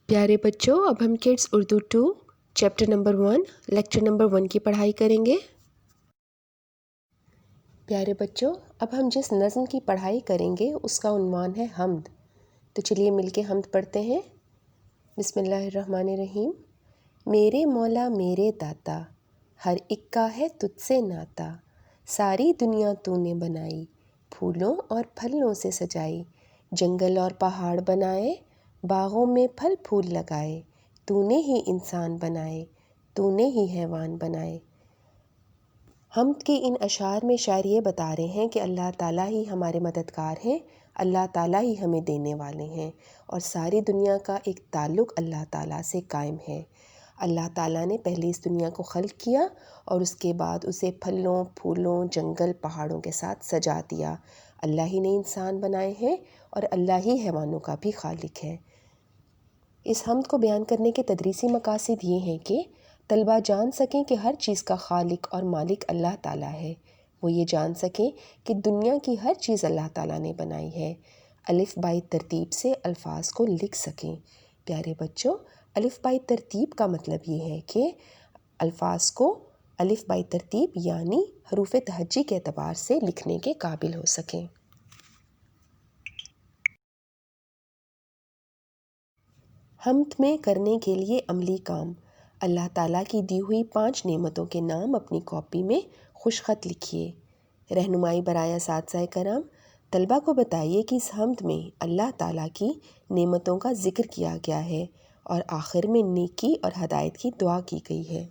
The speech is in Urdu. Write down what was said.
پیارے بچوں، اب ہم kids Urdu 2 chapter number 1 lecture number 1 کی پڑھائی کریں گے۔ پیارے بچوں، اب ہم جس نظم کی پڑھائی کریں گے اس کا عنوان ہے حمد۔ تو چلیے مل کے حمد پڑھتے ہیں۔ بسم اللہ الرحمن الرحیم۔ میرے مولا میرے داتا، ہر ایک کا ہے تجھ سے ناتا۔ ساری دنیا تو نے بنائی، پھولوں اور پھلوں سے سجائی۔ جنگل اور پہاڑ بنائے، باغوں میں پھل پھول لگائے۔ تو نے ہی انسان بنائے، تو نے ہی حیوان بنائے۔ حمد کے ان اشعار میں شاعر یہ بتا رہے ہیں کہ اللہ تعالیٰ ہی ہمارے مددگار ہیں، اللہ تعالیٰ ہی ہمیں دینے والے ہیں، اور ساری دنیا کا ایک تعلق اللہ تعالیٰ سے قائم ہے۔ اللہ تعالیٰ نے پہلے اس دنیا کو خلق کیا اور اس کے بعد اسے پھلوں، پھولوں، جنگل، پہاڑوں کے ساتھ سجا دیا۔ اللہ ہی نے انسان بنائے ہیں اور اللہ ہی حیوانوں کا بھی خالق ہے۔ اس حمد کو بیان کرنے کے تدریسی مقاصد یہ ہیں کہ طلبہ جان سکیں کہ ہر چیز کا خالق اور مالک اللہ تعالیٰ ہے۔ وہ یہ جان سکیں کہ دنیا کی ہر چیز اللہ تعالیٰ نے بنائی ہے۔ الف بائی ترتیب سے الفاظ کو لکھ سکیں۔ پیارے بچوں، الف بائی ترتیب کا مطلب یہ ہے کہ الفاظ کو الف بائی ترتیب یعنی حروف تہجی کے اعتبار سے لکھنے کے قابل ہو سکیں۔ حمد میں کرنے کے لیے عملی کام۔ اللہ تعالیٰ کی دی ہوئی 5 نعمتوں کے نام اپنی کاپی میں خوش خط لکھیے۔ رہنمائی برائے اساتذہ کرام، طلبہ کو بتائیے کہ اس حمد میں اللہ تعالیٰ کی نعمتوں کا ذکر کیا گیا ہے اور آخر میں نیکی اور ہدایت کی دعا کی گئی ہے۔